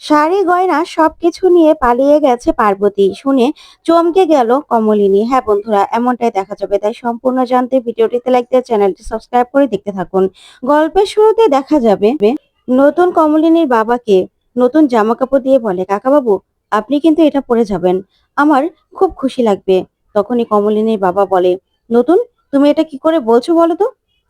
শাড়ি গয়না সবকিছু নিয়ে পালিয়ে গেছে পার্বতী শুনে চমকে গেল কমলিনী। হ্যাঁ বন্ধুরা, এমনটাই দেখা যাবে। তাই সম্পূর্ণ জানতে ভিডিওটিতে লাইক দিয়ে চ্যানেলটি সাবস্ক্রাইব করে দেখতে থাকুন। গল্পের শুরুতে দেখা যাবে নতুন কমলিনীর বাবাকে নতুন জামা কাপড় দিয়ে বলে, কাকা বাবু আপনি কিন্তু এটা পরে যাবেন, আমার খুব খুশি লাগবে। তখনই কমলিনীর বাবা বলে, নতুন তুমি এটা কি করে বলছো বলো তো?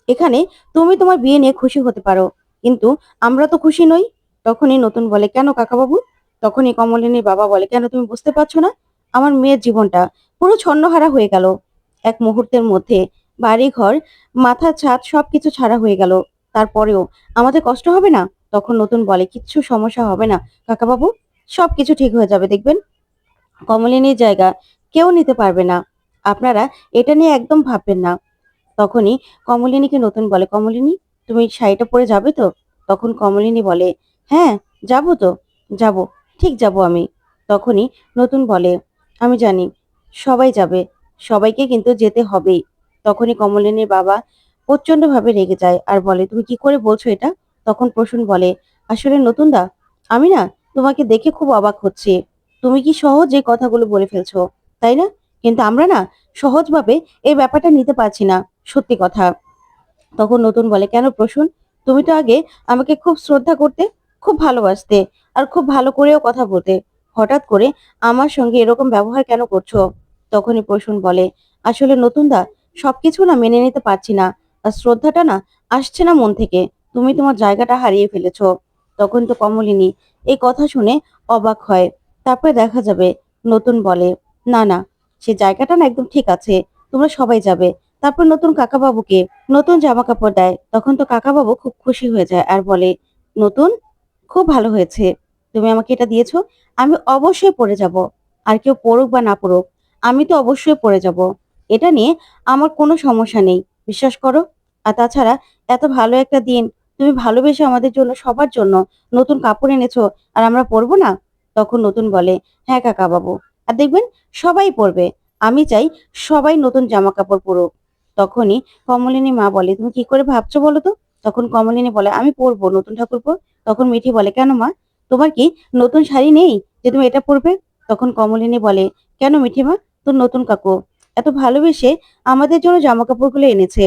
এখানে তুমি তোমার বিয়ে নিয়ে খুশি হতে পারো, কিন্তু আমরা তো খুশি নই। তখনই নতুন বলে, কেন কাকাবাবু? তখনই কমলিনীর বাবা বলে, কেন তুমি বুঝতে পারছো না? আমার মেয়ের জীবনটা পুরো ছন্নহারা হয়ে গেল এক মুহূর্তের মধ্যে। বাড়ি ঘর, মাথার ছাদ সবকিছু ছাড়া হয়ে গেল। তারপরেও আমাদের কষ্ট হবে না? তখন নতুন বলে, কিচ্ছু সমস্যা হবে না কাকাবাবু, সবকিছু ঠিক হয়ে যাবে দেখবেন। কমলিনীর জায়গা কেউ নিতে পারবে না, আপনারা এটা নিয়ে একদম ভাববেন না। তখনই কমলিনীকে নতুন বলে, কমলিনী তুমি শাড়িটা পরে যাবে তো? তখন কমলিনী বলে, হ্যাঁ যাবো তো, যাবো, ঠিক যাবো আমি। তখনই নতুন বলে, আমি জানি সবাই যাবে, সবাইকে কিন্তু যেতে হবেই। তখনই কমলিনীর বাবা প্রচন্ড ভাবে রেগে যায় আর বলে, তুমি কি করে বলছো এটা? তখন প্রসূন বলে, আসলে নতুন দা, আমি না তোমাকে দেখে খুব অবাক হচ্ছি। তুমি কি সহজ এই কথাগুলো বলে ফেলছো, তাই না? কিন্তু আমরা না সহজভাবে এই ব্যাপারটা নিতে পারছি না, সত্যি কথা। তখন নতুন বলে, কেন প্রসূন? তুমি তো আগে আমাকে খুব শ্রদ্ধা করতে, খুব ভালোবাসতে, আর খুব ভালো করেও কথা বলতে। হঠাৎ করে আমার সঙ্গে এরকম ব্যবহার কেন করছো? তখনই প্রসূন বলে, আসলে নতুন দা, সবকিছু না মেনে নিতে পারছি না, আর শ্রদ্ধাটা না আসছে না মন থেকে। তুমি তোমার জায়গাটা হারিয়ে ফেলেছো। তখন তো কমলিনী এই কথা শুনে অবাক হয়। তারপরে দেখা যাবে নতুন বলে, না না, সে জায়গাটা না একদম ঠিক আছে, তোমরা সবাই যাবে। তারপর নতুন কাকাবাবুকে নতুন জামা কাপড় দেয়। তখন তো কাকাবাবু খুব খুশি হয়ে যায় আর বলে, নতুন খুব ভালো হয়েছে, তুমি আমাকে এটা দিয়েছো, আমি অবশ্যই পরে যাব। আর কেউ পড়ুক বা না পড়ুক, আমি তো অবশ্যই পরে যাব। এটা নিয়ে আমার কোনো সমস্যা নেই, বিশ্বাস করো। আর তাছাড়া এত ভালো একটা দিন, তুমি ভালোবেসে আমাদের জন্য, সবার জন্য নতুন কাপড় এনেছো, আর আমরা পরবো না? তখন নতুন বলে, হ্যাঁ কাকাবাবু, আর দেখবেন সবাই পরবে। আমি চাই সবাই নতুন জামা কাপড় পরুক। তখনই কমলিনী মা বলে, তুমি কি করে ভাবছো বলো তো? তখন কমলিনী বলে, আমি পরবো নতুন ঠাকুরপো। তখন মিঠি বলে, কেন মা, তোমার কি নতুন শাড়ি নেই যে তুমি এটা পরবে? তখন কমলিনী বলে, কেন মিঠি মা, তোর নতুন কাকু এত ভালোবেসে আমাদের জন্য জামা কাপড়গুলো এনেছে,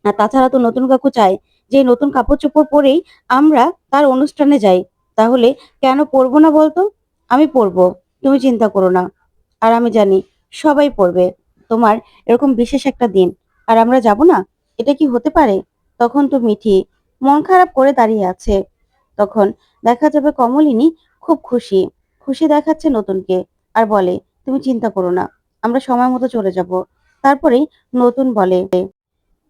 আর তাছাড়া তো নতুন কাকু চায় যে নতুন কাপড় চোপড় পরেই আমরা তার অনুষ্ঠানে যাই। তাহলে কেন পরবো না বলতো? আমি পরবো, তুমি চিন্তা করো না। আর আমি জানি সবাই পরবে। তোমার এরকম বিশেষ একটা দিন, আর আমরা যাব না, এটা কি হতে পারে? তখন তো মিঠি মন খারাপ করে দাঁড়িয়ে আছে। তখন দেখা যাবে কমলিনী খুব খুশি, খুশি দেখাচ্ছে নতুনকে আর বলে, তুমি চিন্তা করো না, আমরা সময় মতো চলে যাব। তারপরেই নতুন বলে,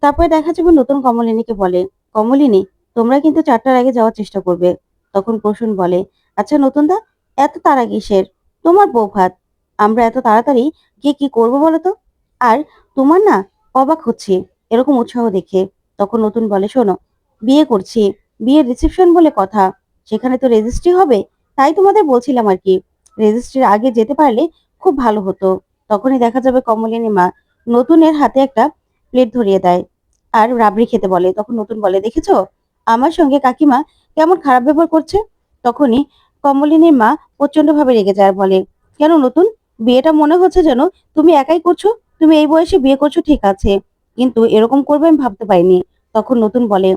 তারপরে দেখা যাবে নতুন কমলিনীকে বলে, কমলিনী তোমরা কিন্তু 4টার আগে যাওয়ার চেষ্টা করবে। তখন প্রসূন বলে, আচ্ছা নতুন দা, এত তাড়া কিসের? তোমার বউ ভাত, আমরা এত তাড়াতাড়ি গিয়ে কি করবো বলো তো? আর তোমার না অবাক হচ্ছে এরকম উৎসাহ দেখে। তখন নতুন বলে, শোনো, বিয়ে করছি, বিয়ের রিসেপশন বলে কথা, সেখানে তো রেজিস্ট্রি হবে, তাই তোমাদের বলছিলাম আর কি, রেজিস্ট্রির আগে যেতে পারলে খুব ভালো হতো। তখনই দেখা যাবে কমলিনী মা নতুনের হাতে একটা প্লেট ধরিয়ে দেয় আর রাবড়ি খেতে বলে। তখন নতুন বলে, দেখেছো আমার সঙ্গে কাকিমা কেমন খারাপ ব্যবহার করছে? তখনই কমলিনীর মা প্রচন্ড ভাবে রেগে যায় আর বলে, কেন নতুন, বিয়েটা মনে হচ্ছে যেন তুমি একাই করছো। তুমি এই বয়সে বিয়ে করছো ঠিক আছে, কিন্তু এরকম করবে আমি ভাবতে পারিনি। তখন নতুন বলে,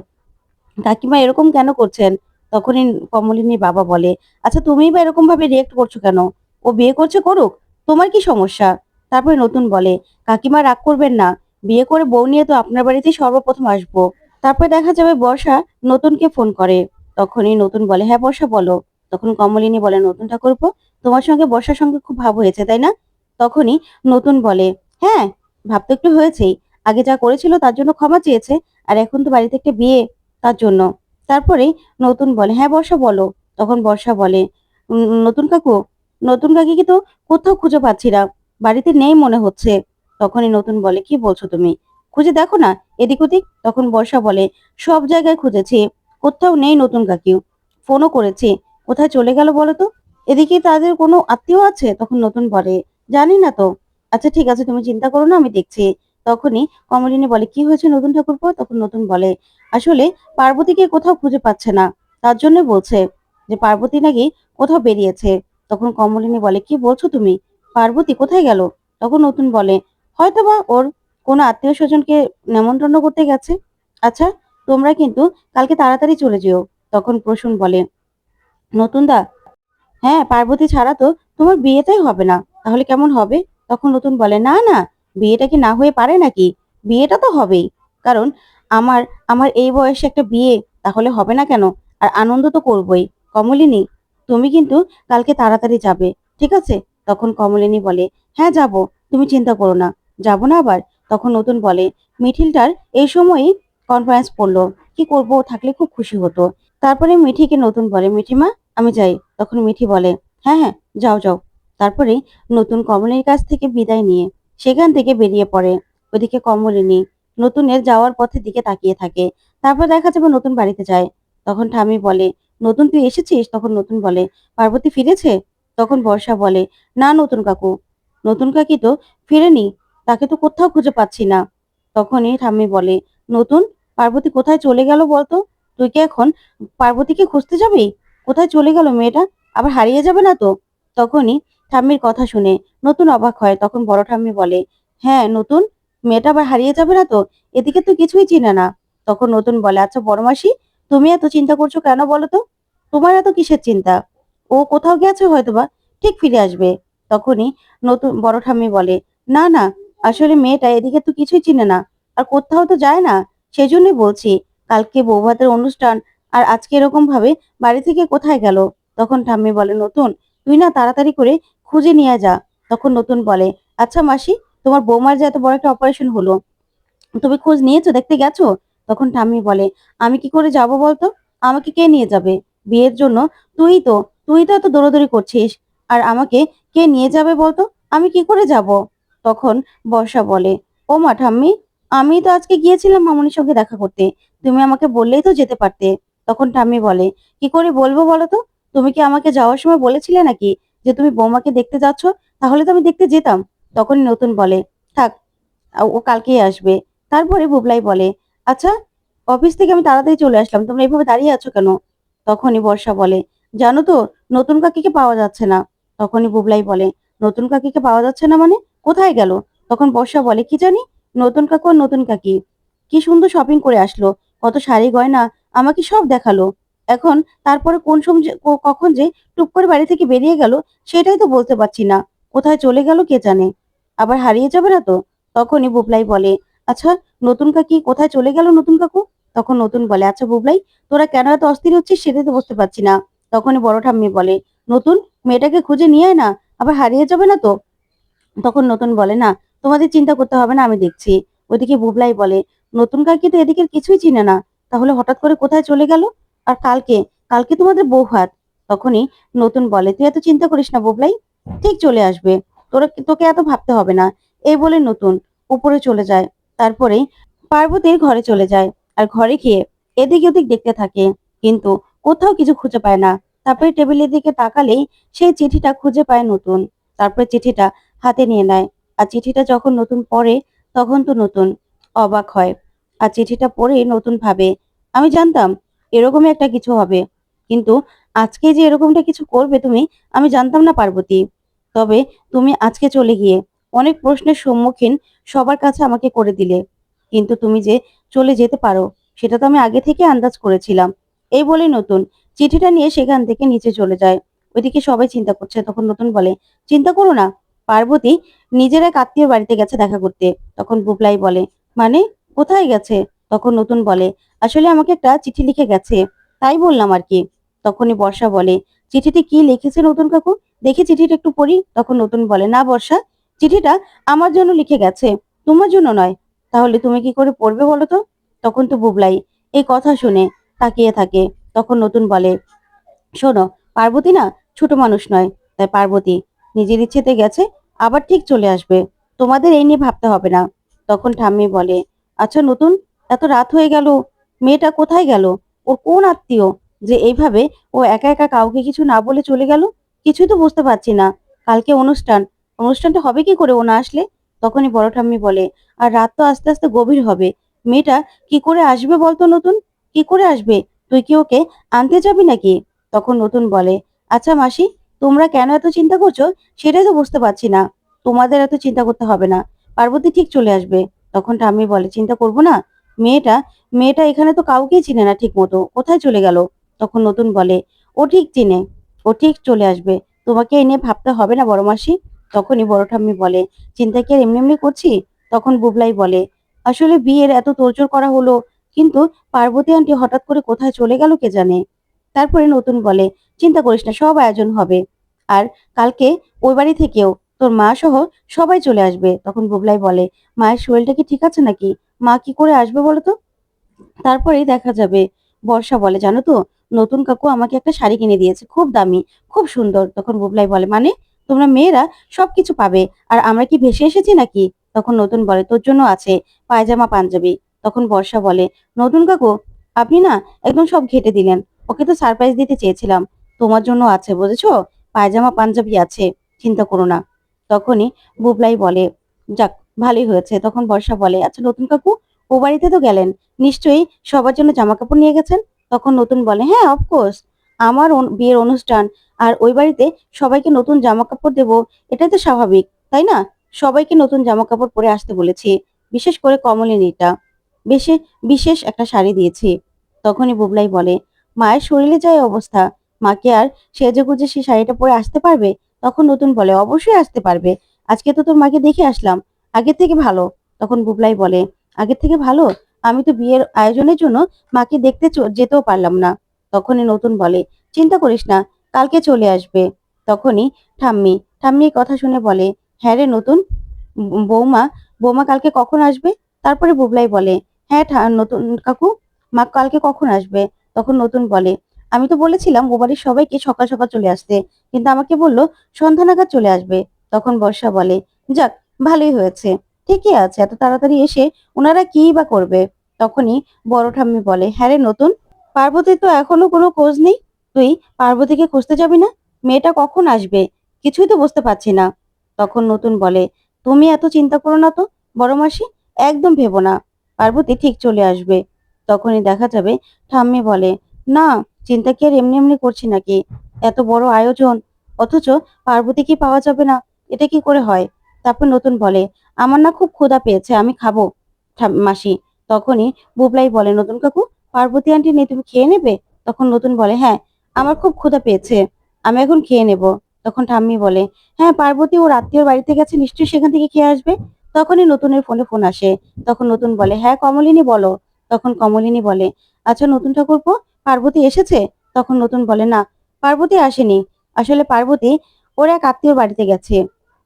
কাকিমা এরকম কেন করছেন? তখনই কমলিনীর বাবা বলে, আচ্ছা তুমিই বা এরকম ভাবে রিয়েক্ট করছো কেন? ও বিয়ে করছে করুক, তোমার কি সমস্যা? তারপরে নতুন বলে, কাকিমা রাগ করবেন না, বিয়ে করে বউ নিয়ে তো আপনার বাড়িতেই সর্বপ্রথম আসবো। তারপরে দেখা যাবে বর্ষা নতুনকে ফোন করে। তখনই নতুন বলে, হ্যাঁ বর্ষা বলো। তখন কমলিনী বলে, নতুন ঠাকুরপো, তোমার সঙ্গে বর্ষার সঙ্গে খুব ভাব হয়েছে তাই না? তখনই নতুন বলে, হ্যাঁ ভাব তো একটু হয়েছেই, আগে যা করেছিল তার জন্য ক্ষমা চেয়েছে, আর এখন তো বাড়িতে একটা বিয়ে, তার জন্য। তারপরেই নতুন বলে, হ্যাঁ বর্ষা বলো। তখন বর্ষা বলে, নতুন কাকু, নতুন কাকিকে তো কোথাও খুঁজে পাচ্ছি না, বাড়িতে নেই মনে হচ্ছে। তখনই নতুন বলে, কি বলছো তুমি, খুঁজে দেখো না এদিক ওদিক। তখন বর্ষা বলে, সব জায়গায় খুঁজেছি, কোথাও নেই নতুন কাকি, ফোনও করেছি, কোথায় চলে গেল বলো তো? এদিকে তাদের কোনো আত্মীয় আছে? তখন নতুন বলে, জানি না তো। আচ্ছা ঠিক আছে, তুমি চিন্তা করো না, আমি দেখছি। তখনই কমলিনী বলে, কি হয়েছে নতুন ঠাকুরপো? তখন নতুন বলে, আসলে পার্বতীকে কোথাও খুঁজে পাচ্ছে না, তার জন্য বলছে যে পার্বতী নাকি কোথাও বেরিয়েছে। তখন কমলিনী বলে, কি বলছো তুমি? পার্বতী কোথায় গেল? তখন নতুন বলে, হয়তোবা ওর কোনো আত্মীয় স্বজনকে নেমন্তন্ন করতে গেছে। আচ্ছা, তোমরা কিন্তু কালকে তাড়াতাড়ি চলে যেও। তখন প্রসূন বলে, নতুন দা, হ্যাঁ, পার্বতী ছাড়া তো তোমার বিয়েটাই হবে না, তাহলে কেমন হবে? তখন নতুন বলে, না না, বিয়েটা কি না হয়ে পারে নাকি? বিয়েটা তো হবেই। কারণ আমার আমার এই বয়সে একটা বিয়ে, তাহলে হবে না কেন? আর আনন্দ তো করবই। কমলিনী, তুমি কিন্তু কালকে তাড়াতাড়ি যাবে, ঠিক আছে? তখন কমলিনী বলে, হ্যাঁ যাব, তুমি চিন্তা করো না। যাব না আবার? তখন নতুন বলে, মিঠিলটার এই সময়ই কনফারেন্স পড়লো, কি করবো, ও থাকলে খুব খুশি হতো। তারপরে মিঠিকে নতুন বলে, মিঠিমা, আমি যাই। তখন মিঠি বলে, হ্যাঁ হ্যাঁ, যাও যাও। তারপরে নতুন কমলিনীর কাছ থেকে বিদায় নিয়ে সেখান থেকে বেরিয়ে পড়ে। ওদিকে কমলিনী নতুনের যাওয়ার পথের দিকে তাকিয়ে থাকে। তারপর দেখা যাবে নতুন বাড়িতে যায়। তখন ঠামি বলে, নতুন তুই এসেছিস? তখন নতুন বলে, পার্বতী ফিরেছে? তখন বর্ষা বলে, না নতুন কাকু, নতুন কাকি তো ফিরেনি, তাকে তো কোথাও খুঁজে পাচ্ছি না। তখনই ঠাম্মি বলে, নতুন, পার্বতী কোথায় চলে গেল বলতো? তুই কি এখন পার্বতীকে খুঁজতে যাবি? কোথায় চলে গেল মেয়েটা? আবার হারিয়ে যাবে না তো? তখনই ঠাম্মির কথা শুনে নতুন অবাক হয়। তখন বড় ঠাম্মি বলে, হ্যাঁ নতুন, মেয়েটা আবার হারিয়ে যাবে না তো? এদিকে তো কিছুই চিনে না। তখন নতুন বলে, আচ্ছা বড় মাসি, তুমি এত চিন্তা করছো কেন বলো তো? তোমার এত কিসের চিন্তা? ও কোথাও গেছে হয়তোবা, ঠিক ফিরে আসবে। তখনই নতুন বড় ঠাম্মি বলে, না না, আসলে মেয়েটা এদিকে তো কিছুই চিনে না, আর কোথাও তো যায় না। সেজন্যই বলছি, কালকে বৌভাতের অনুষ্ঠান, আর আজকে এরকম ভাবে বাড়ি থেকে কোথায় গেল? তখন ঠাম্মি বলে, নতুন, তুই না তাড়াতাড়ি করে খুঁজে নিয়ে যা। তখন নতুন বলে, আচ্ছা মাসি, তোমার বৌমার যে এত বড় একটা অপারেশন হলো, তুমি খোঁজ নিয়েছো, দেখতে গেছো? তখন ঠাম্মি বলে, আমি কি করে যাব বলতো? আমাকে কে নিয়ে যাবে বিয়ের জন্য? তুই তো তুই তো এত দৌড়াদৌড়ি করছিস, আর আমাকে কে নিয়ে যাবে বলতো? আমি কি করে যাব? তখন বর্ষা বলে, ও মা ঠাম্মি, আমি তো আজকে গিয়েছিলাম মামুনির সঙ্গে দেখা করতে, তুমি আমাকে বললেই তো যেতে পারতে। তখন ঠাম্মি বলে, কি করে বলবো বলো তো? তুমি কি আমাকে যাওয়ার সময় বলেছিলে নাকি যে তুমি বৌমাকে দেখতে যাচ্ছ? তাহলে তো আমি দেখতে যেতাম। তখন নতুন বলে, থাক, ও কালকেই আসবে। তারপরে বুবলাই বলে, আচ্ছা, অফিস থেকে আমি তাড়াতাড়ি চলে আসলাম, তোমরা এইভাবে দাঁড়িয়ে আছো কেন? তখনই বর্ষা বলে, জানো তো, নতুন কাকিকে পাওয়া যাচ্ছে না। তখনই বুবলাই বলে, নতুন কাকিকে পাওয়া যাচ্ছে না মানে? কোথায় গেল? তখন বর্ষা বলে, কি জানি, নতুন কাকু আর নতুন কাকি কি সুন্দর শপিং করে আসলো, কত শাড়ি গয়না আমাকে সব দেখালো। এখন তারপরে কোন সময় কখন যে টুপ করে বাড়ি থেকে বেরিয়ে গেল, সেটাই তো বলতে পারছি না। কোথায় চলে গেল কে জানে, আবার হারিয়ে যাবে না তো? তখনই বুবলাই বলে, আচ্ছা, নতুন কাকি কোথায় চলে গেল নতুন কাকু? তখন নতুন বলে, আচ্ছা বুবলাই, তোরা কেন এত অস্থির হচ্ছিস সেটাই তো বুঝতে পারছি না। তখনই বড় ঠাম্মি বলে, নতুন, মেয়েটাকে খুঁজে নিয়ে আয় না, আবার হারিয়ে যাবে না তো? তখন নতুন বলে, না, তোমাদের চিন্তা করতে হবে না, আমি দেখছি। ওইদিকে বুবলাই বলে, নতুন কাকি তো এদিকের কিছুই চিনে না, তাহলে হঠাৎ করে কোথায় চলে গেল? আর কালকে কালকে তোমাদের বউ ভাত। তখনই নতুন বলে, তুই এত চিন্তা করিস না বুবলাই, ঠিক চলে আসবে, তোকে এত ভাবতে হবে না। এই বলে নতুন উপরে চলে যায়। তারপরেই পার্বতীর ঘরে চলে যায়, আর ঘরে গিয়ে এদিক ওদিক দেখতে থাকে, কিন্তু কোথাও কিছু খুঁজে পায় না। তারপরে টেবিলের দিকে তাকালেই সেই চিঠিটা খুঁজে পায় নতুন। তারপরে চিঠিটা হাতে নিয়ে নেয়, আর চিঠিটা যখন নতুন পড়ে, তখন তো নতুন অবাক হয়। আর চিঠিটা পড়ে নতুন ভাবে, আমি জানতাম এরকমই একটা কিছু হবে, কিন্তু আজকে যে এরকমটা কিছু করবে তুমি, আমি জানতাম না পার্বতী। তবে তুমি আজকে চলে গিয়ে অনেক প্রশ্নের সম্মুখীন সবার কাছে আমাকে করে দিলে, কিন্তু তুমি যে চলে যেতে পারো সেটা তো আমি আগে থেকে আন্দাজ করেছিলাম। এই বলে নতুন চিঠিটা নিয়ে সেখান থেকে নিচে চলে যায়। ওইদিকে সবাই চিন্তা করছে। তখন নতুন বলে, চিন্তা করো না, পার্বতী নিজের এক আত্মীয় বাড়িতে গেছে দেখা করতে। তখন বুবলাই বলে, মানে কোথায় গেছে? তখন নতুন বলে, আসলে আমাকে একটা চিঠি লিখে গেছে, তাই বললাম আর কি। তখনই বর্ষা বলে, চিঠিতে কি লিখেছে নতুন কাকু, দেখি চিঠিটা একটু পড়ি। তখন নতুন বলে, না বর্ষা, চিঠিটা আমার জন্য লিখে গেছে, তোমার জন্য নয়। তাহলে তুমি কি করে পড়বে বলো তো? তখন তো বুবলাই এই কথা শুনে তাকিয়ে থাকে। তখন নতুন বলে, শোনো, পার্বতী না ছোট মানুষ নয়, তাই পার্বতী নিজের ইচ্ছেতে গেছে, আবার ঠিক চলে আসবে, তোমাদের এই নিয়ে ভাবতে হবে না। তখন ঠাম্মি বলে, আচ্ছা নতুন, এত রাত হয়ে গেল, মেয়েটা কোথায় গেল? ওর কোন আত্মীয় যে এইভাবে ও একা একা কাউকে কিছু না বলে চলে গেল? কিছুই তো বুঝতে পারছি না। কালকে অনুষ্ঠানটা হবে কি করে ও না আসলে? তখনই বড় ঠাম্মি বলে, আর রাত তো আস্তে আস্তে গভীর হবে, মেয়েটা কি করে আসবে বলতো নতুন, কি করে আসবে? তুই কি ওকে আনতে যাবি নাকি? তখন নতুন বলে, আচ্ছা মাসি, তোমরা কেন এত চিন্তা করছো সেটাই তো বুঝতে পারছি না। তোমাদের এত চিন্তা করতে হবে না, পার্বতী ঠিক চলে আসবে। তখন ঠাম্মি বলে, চিন্তা করবো না? মেয়েটা মেয়েটা এখানে তো কাউকেই চিনে না ঠিক মতো, কোথায় চলে গেল? তখন নতুন বলে, ও ঠিক চিনে, ও ঠিক চলে আসবে, তোমাকে এ নিয়ে ভাবতে হবে না বড় মাসি। তখনই বড় ঠাম্মি বলে, চিন্তা কি আর এমনি এমনি করছি? তখন বুবলাই বলে, আসলে বিয়ের এত তোড়জোড় করা হলো, কিন্তু পার্বতী আন্টি হঠাৎ করে কোথায় চলে গেল কে জানে। তারপরে নতুন বলে, চিন্তা করিস না, সব আয়োজন হবে। আর কালকে ওই বাড়ি থেকেও তোর মা সহ সবাই চলে আসবে। তখন বুবলাই বলে, মায়ের শরীরটা কি ঠিক আছে নাকি? মা কি করে আসবে বলো তো? তারপরেই দেখা যাবে বর্ষা বলে, জানো তো, নতুন কাকু আমাকে একটা শাড়ি কিনে দিয়েছে, খুব দামি, খুব সুন্দর। তখন বুবলাই বলে, মানে তোমরা মেয়েরা সবকিছু পাবে, আর আমরা কি ভেসে এসেছি নাকি? তখন নতুন বলে, তোর জন্য আছে পায়জামা পাঞ্জাবি। তখন বর্ষা বলে, নতুন কাকু, আপনি না একদম সব ঘেটে দিলেন, ওকে তো সারপ্রাইজ দিতে চেয়েছিলাম। তোমার জন্য আছে, বুঝেছো, পায়জামা পাঞ্জাবি আছে, চিন্তা করো না। তখনই বুবলাই বলে, যাক, ভালোই হয়েছে। তখন বর্ষা বলে, আচ্ছা নতুন কাকু, ও বাড়িতে তো গেলেন, নিশ্চয়ই সবার জন্য জামা কাপড় নিয়ে গেছেন? তখন নতুন বলে, হ্যাঁ অফকোর্স, আমার বিয়ের অনুষ্ঠান, আর ওই বাড়িতে সবাইকে নতুন জামা কাপড় দেবো, এটাই তো স্বাভাবিক, তাই না? সবাইকে নতুন জামা কাপড় পরে আসতে বলেছি, বিশেষ করে কমলিনীটা বেশি বিশেষ একটা শাড়ি দিয়েছি। তখনই বুবলাই বলে, মায়ের শরীরে যায় অবস্থা, মাকে আর সেজেগুজে সেই শাড়িটা পরে আসতে পারবে? তখন নতুন বলে, অবশ্যই আসতে পারবে, আজকে তো তোর মাকে দেখে আসলাম, আগের থেকে ভালো। তখন বুবলাই বলে, আগের থেকে ভালো? আমি তো বিয়ের আয়োজনের জন্য মাকে দেখতে যেতেও পারলাম না। তখনই নতুন বলে, চিন্তা করিস না, কালকে চলে আসবে। তখনই ঠাম্মি ঠাম্মি এই কথা শুনে বলে, হ্যাঁ রে নতুন, বৌমা বৌমা কালকে কখন আসবে? তারপরে বুবলাই বলে, হ্যাঁ নতুন কাকু, মা কালকে কখন আসবে? তখন নতুন বলে, আমি তো বলেছিলাম ও বাড়ির সবাইকে সকাল সকাল চলে আসতে, কিন্তু আমাকে বললো সন্ধ্যা নাগাদ চলে আসবে। তখন বর্ষা বলে, যাক, ভালোই হয়েছে, ঠিকই আছে, এত তাড়াতাড়ি এসে ওনারা কি বা করবে? তখনই বড় ঠাম্মি বলে, হ্যাঁ রে নতুন, পার্বতীর তো এখনো কোনো খোঁজ নেই, তুই পার্বতীকে খুঁজতে যাবি না? মেয়েটা কখন আসবে কিছুই তো বুঝতে পারছি না। তখন নতুন বলে, তুমি এত চিন্তা করো না তো বড় মাসি, একদম ভেবো না, পার্বতী ঠিক চলে আসবে। তখনই দেখা যাবে ঠাম্মি বলে, না, চিন্তা কি আর এমনি এমনি করছি নাকি? এত বড় আয়োজন, অথচ পার্বতী কি পাওয়া যাবে না? এটা কি করে হয়? তারপর নতুন বলে, আমার না খুব ক্ষুধা পেয়েছে, আমি খাবো মাসি। তখনই বুবলাই বলে, নতুন কাকু, পার্বতী আন্টি নেই, তুমি খেয়ে নেবে? তখন নতুন বলে, হ্যাঁ, আমার খুব ক্ষুধা পেয়েছে, আমি এখন খেয়ে নেব। তখন ঠাম্মি বলে, হ্যাঁ, পার্বতী ওর আত্মীয়র বাড়িতে গেছে, নিশ্চয়ই সেখান থেকে খেয়ে আসবে। তখনই নতুনের ফোনে ফোন আসে। তখন নতুন বলে, হ্যাঁ কমলিনী বলো। তখন কমলিনী বলে, আচ্ছা নতুন ঠাকুরপো, পার্বতী এসেছে? তখন নতুন বলে, না, পার্বতী আসেনি, আসলে পার্বতী ওর এক আত্মীয়র বাড়িতে গেছে,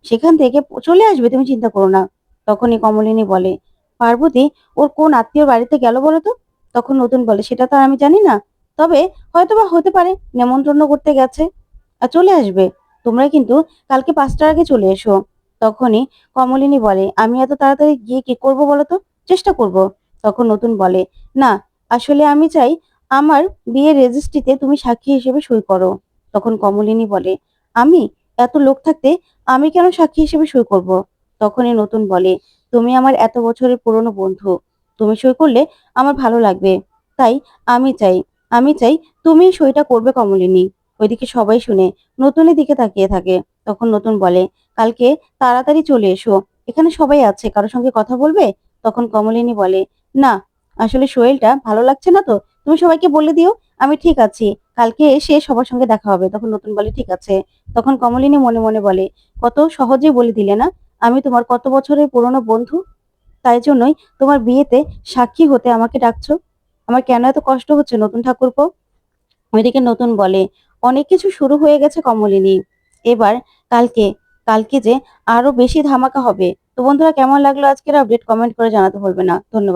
সেখান থেকে চলে আসবে, তুমি চিন্তা করো না। তখনই কমলিনী বলে, পার্বতী ওর কোন আত্মীয়র বাড়িতে গেল বলো তো? তখন নতুন বলে, সেটা তো আর আমি জানি না, তবে হয়তোবা হতে পারে নেমন্তন্ন করতে গেছে, আর চলে আসবে। তোমরা কিন্তু কালকে 5টার আগে চলে এসো। তখনই কমলিনী বলে, আমি এত তাড়াতাড়ি গিয়ে কি করব বলো তো, চেষ্টা করব। তখন নতুন বলে, না, আসলে আমি চাই আমার বিয়ের রেজিস্ট্রিতে তুমি সাক্ষী হিসেবে সই করো। তখন কমলিনী বলে, আমি এত লোক থাকতে আমি কেন সাক্ষী হিসেবে সই করব? তখনই নতুন বলে, তুমি আমার এত বছরের পুরনো বন্ধু, তুমি সই করলে আমার ভালো লাগবে, তাই আমি চাই আমি চাই তুমি সইটা করবে কমলিনী। ওইদিকে সবাই শুনে নতুনের দিকে তাকিয়ে থাকে। তখন নতুন বলে, কালকে তাড়াতাড়ি চলে এসো, এখানে সবাই আছে, কারোর সঙ্গে কথা বলবে? তখন কমলিনী বলে, না, আসলে শরীরটা ভালো লাগছে না তো, তুমি সবাইকে বলে দিও আমি ঠিক আছি, কালকে এসে সবার সঙ্গে দেখা হবে। তখন নতুন বলে, ঠিক আছে। তখন কমলিনী মনে মনে বলে, কত সহজেই বলে দিলে না, আমি তোমার কত বছরের পুরনো বন্ধু, তাই জন্যই তোমার বিয়েতে সাক্ষী হতে আমাকে ডাকছো। আমার কেন এত কষ্ট হচ্ছে নতুন ঠাকুরপো? ওইদিকে নতুন বলে, অনেক কিছু শুরু হয়ে গেছে কমলিনী, এবার কালকে কালকে যে আরো বেশি ধামাকা হবে। তো বন্ধুরা, কেমন লাগলো আজকের আপডেট, কমেন্ট করে জানাতে ভুলবে না। ধন্যবাদ।